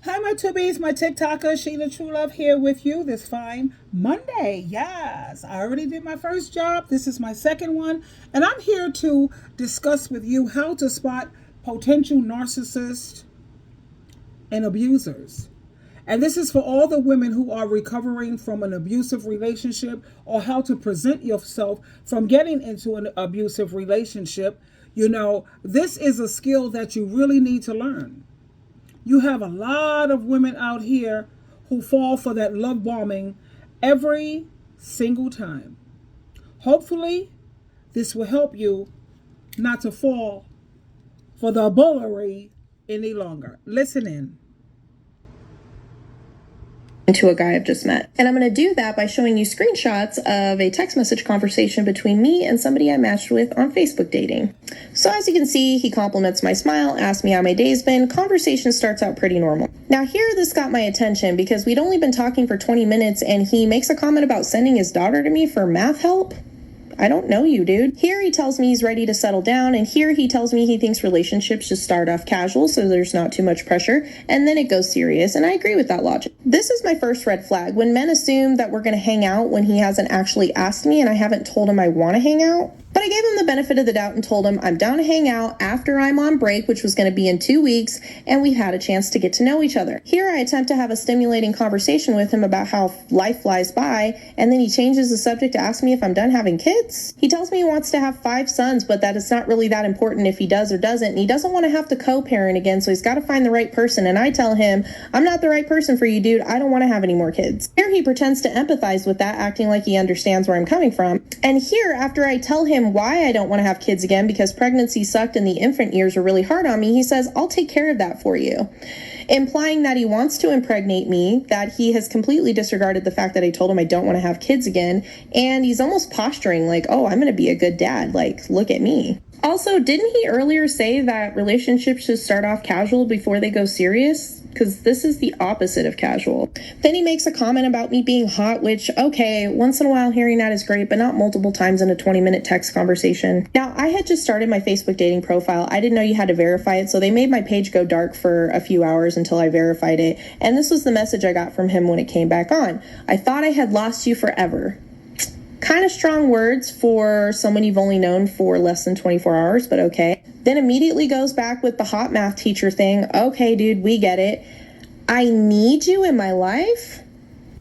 Hi, my tubies, my TikToker, SheilaTruelove here with you this fine Monday. Yes, I already did my first job. This is my second one. And I'm here to discuss with you how to spot potential narcissists and abusers. And this is for all the women who are recovering from an abusive relationship or how to present yourself from getting into an abusive relationship. This is a skill that you really need to learn. You have a lot of women out here who fall for that love bombing every single time. Hopefully, this will help you not to fall for the bullery any longer. Listen in. To a guy I've just met. And I'm going to do that by showing you screenshots of a text message conversation between me and somebody I matched with on Facebook dating. So as you can see, he compliments my smile, asks me how my day's been. Conversation starts out pretty normal. Now here, this got my attention because we'd only been talking for 20 minutes and he makes a comment about sending his daughter to me for math help. I don't know you, dude. Here he tells me he's ready to settle down, and here he tells me he thinks relationships should start off casual so there's not too much pressure, and then it goes serious, and I agree with that logic. This is my first red flag. When men assume that we're going to hang out when he hasn't actually asked me and I haven't told him I want to hang out. But I gave him the benefit of the doubt and told him I'm down to hang out after I'm on break, which was going to be in 2 weeks, and we've had a chance to get to know each other. Here I attempt to have a stimulating conversation with him about how life flies by, and then he changes the subject to ask me if I'm done having kids. He tells me he wants to have 5 sons, but that it's not really that important if he does or doesn't, and he doesn't want to have to co-parent again, so he's got to find the right person, and I tell him, I'm not the right person for you, dude. I don't want to have any more kids. Here he pretends to empathize with that, acting like he understands where I'm coming from. And here, after I tell him why I don't want to have kids again because pregnancy sucked and the infant years are really hard on me, he says, I'll take care of that for you. Implying that he wants to impregnate me, that he has completely disregarded the fact that I told him I don't want to have kids again, and he's almost posturing like, oh, I'm going to be a good dad, like, look at me. Also, didn't he earlier say that relationships should start off casual before they go serious? Because this is the opposite of casual. Then he makes a comment about me being hot, which, okay, once in a while hearing that is great, but not multiple times in a 20-minute text conversation. Now, I had just started my Facebook dating profile. I didn't know you had to verify it, so they made my page go dark for a few hours until I verified it. And this was the message I got from him when it came back on. I thought I had lost you forever. Kind of strong words for someone you've only known for less than 24 hours, but okay. Then immediately goes back with the hot math teacher thing. Okay, dude, we get it. I need you in my life?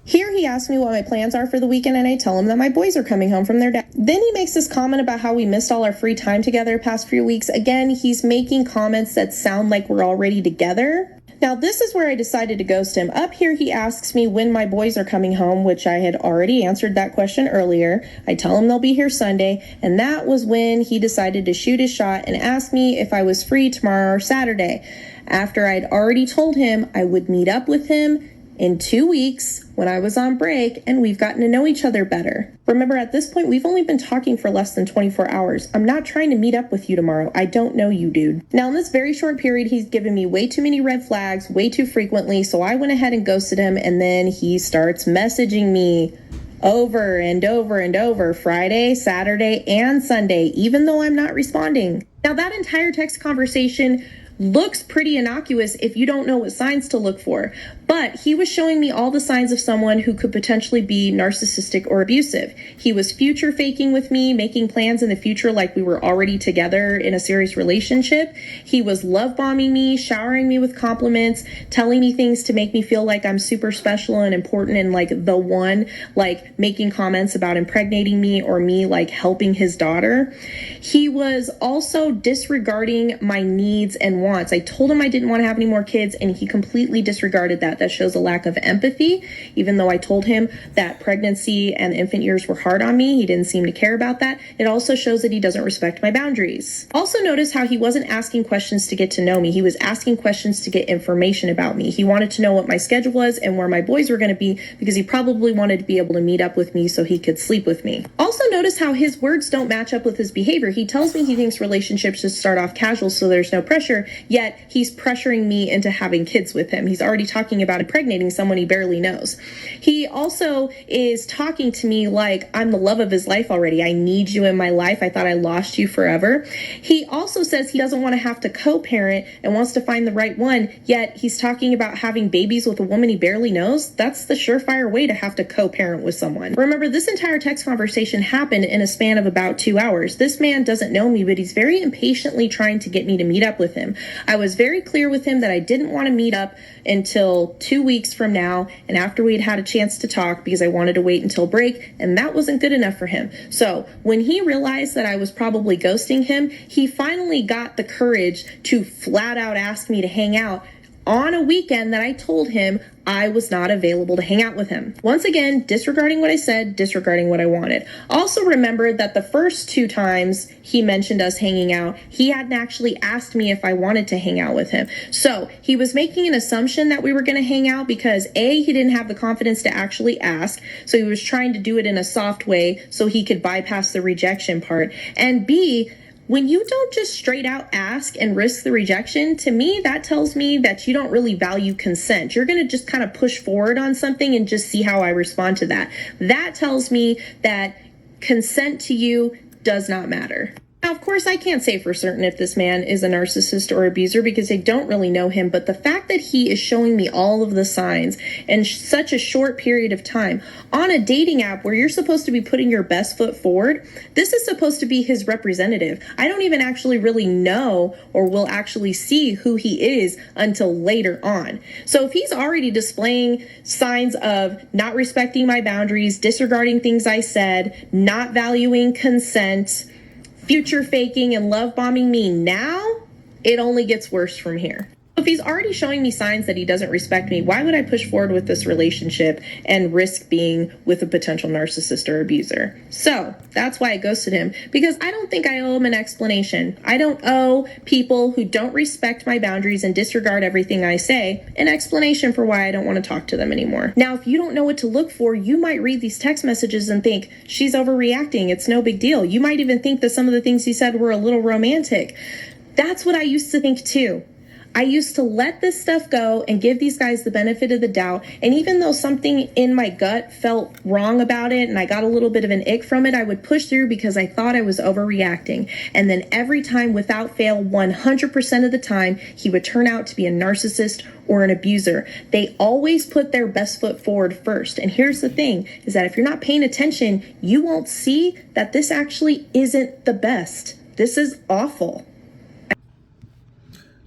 Here he asks me what my plans are for the weekend, and I tell him that my boys are coming home from their dad. Then he makes this comment about how we missed all our free time together the past few weeks. Again, he's making comments that sound like we're already together. Now, this is where I decided to ghost him. Up here, he asks me when my boys are coming home, which I had already answered that question earlier. I tell him they'll be here Sunday, and that was when he decided to shoot his shot and ask me if I was free tomorrow or Saturday, after I'd already told him I would meet up with him in 2 weeks when I was on break, and we've gotten to know each other better. Remember, at this point, we've only been talking for less than 24 hours. I'm not trying to meet up with you tomorrow. I don't know you, dude. Now, in this very short period, he's given me way too many red flags, way too frequently, so I went ahead and ghosted him, and then he starts messaging me over and over and over, Friday, Saturday, and Sunday, even though I'm not responding. Now, that entire text conversation looks pretty innocuous if you don't know what signs to look for, but he was showing me all the signs of someone who could potentially be narcissistic or abusive. He was future faking with me, making plans in the future like we were already together in a serious relationship. He was love bombing me, showering me with compliments, telling me things to make me feel like I'm super special and important and like the one, like making comments about impregnating me or me like helping his daughter. He was also disregarding my needs and wants. I told him I didn't want to have any more kids, and he completely disregarded that. That shows a lack of empathy. Even though I told him that pregnancy and infant years were hard on me, he didn't seem to care about that. It also shows that he doesn't respect my boundaries. Also notice how he wasn't asking questions to get to know me. He was asking questions to get information about me. He wanted to know what my schedule was and where my boys were going to be because he probably wanted to be able to meet up with me so he could sleep with me. Also notice how his words don't match up with his behavior. He tells me he thinks relationships should start off casual so there's no pressure, yet he's pressuring me into having kids with him. He's already talking about impregnating someone he barely knows. He also is talking to me like I'm the love of his life already. I need you in my life. I thought I lost you forever. He also says he doesn't want to have to co-parent and wants to find the right one, yet he's talking about having babies with a woman he barely knows. That's the surefire way to have to co-parent with someone. Remember, this entire text conversation happened in a span of about 2 hours. This man doesn't know me, but he's very impatiently trying to get me to meet up with him. I was very clear with him that I didn't want to meet up until 2 weeks from now and after we'd had a chance to talk, because I wanted to wait until break, and that wasn't good enough for him. So when he realized that I was probably ghosting him, he finally got the courage to flat out ask me to hang out on a weekend that I told him I was not available to hang out with him. Once again, disregarding what I said, disregarding what I wanted. Also remember that the first 2 times he mentioned us hanging out, he hadn't actually asked me if I wanted to hang out with him. So he was making an assumption that we were going to hang out because A, he didn't have the confidence to actually ask, so he was trying to do it in a soft way so he could bypass the rejection part. And B, when you don't just straight out ask and risk the rejection, to me, that tells me that you don't really value consent. You're going to just kind of push forward on something and just see how I respond to that. That tells me that consent to you does not matter. Now, of course, I can't say for certain if this man is a narcissist or abuser because I don't really know him, but the fact that he is showing me all of the signs in such a short period of time on a dating app where you're supposed to be putting your best foot forward, this is supposed to be his representative. I don't even actually really know or will actually see who he is until later on. So if he's already displaying signs of not respecting my boundaries, disregarding things I said, not valuing consent, future faking and love bombing me now, it only gets worse from here. If he's already showing me signs that he doesn't respect me, why would I push forward with this relationship and risk being with a potential narcissist or abuser? So that's why I ghosted him, because I don't think I owe him an explanation. I don't owe people who don't respect my boundaries and disregard everything I say an explanation for why I don't want to talk to them anymore. Now, if you don't know what to look for, you might read these text messages and think, she's overreacting, it's no big deal. You might even think that some of the things he said were a little romantic. That's what I used to think too. I used to let this stuff go and give these guys the benefit of the doubt. And even though something in my gut felt wrong about it and I got a little bit of an ick from it, I would push through because I thought I was overreacting. And then every time without fail, 100% of the time, he would turn out to be a narcissist or an abuser. They always put their best foot forward first. And here's the thing, is that if you're not paying attention, you won't see that this actually isn't the best. This is awful.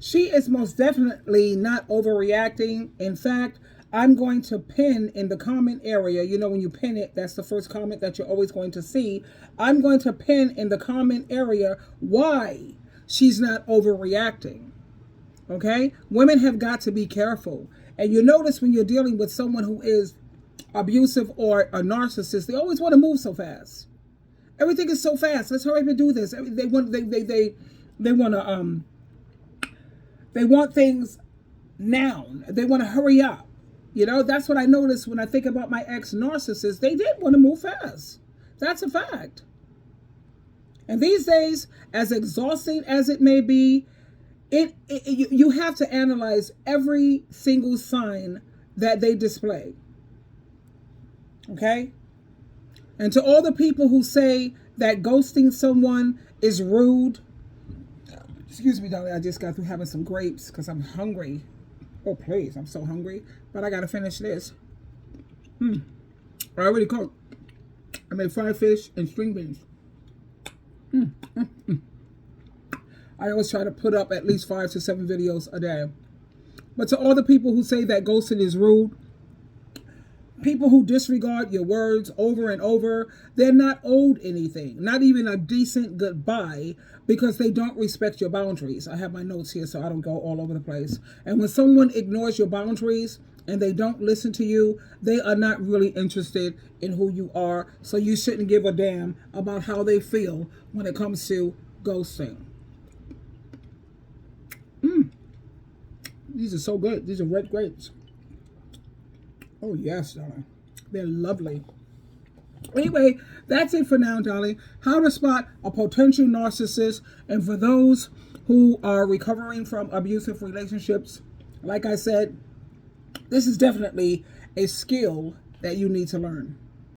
She is most definitely not overreacting. In fact, I'm going to pin in the comment area, you know, when you pin it, that's the first comment that you're always going to see. I'm going to pin in the comment area why she's not overreacting. Okay? Women have got to be careful. And you notice when you're dealing with someone who is abusive or a narcissist, they always want to move so fast. Everything is so fast. Let's hurry up and do this. They want things now. They want to hurry up. You know, that's what I noticed when I think about my ex-narcissist. They did want to move fast. That's a fact. And these days, as exhausting as it may be, you have to analyze every single sign that they display. Okay? And to all the people who say that ghosting someone is rude, excuse me, darling, I just got through having some grapes because I'm hungry. Oh, please, I'm so hungry. But I got to finish this. I already cooked. I made fried fish and string beans. I always try to put up at least 5 to 7 videos a day. But to all the people who say that ghosting is rude, people who disregard your words over and over, they're not owed anything, not even a decent goodbye, because they don't respect your boundaries. I have my notes here so I don't go all over the place. And when someone ignores your boundaries and they don't listen to you, they are not really interested in who you are. So you shouldn't give a damn about how they feel when it comes to ghosting. These are so good. These are red grapes. Oh, yes, darling. They're lovely. Anyway, that's it for now, darling. How to spot a potential narcissist. And for those who are recovering from abusive relationships, like I said, this is definitely a skill that you need to learn.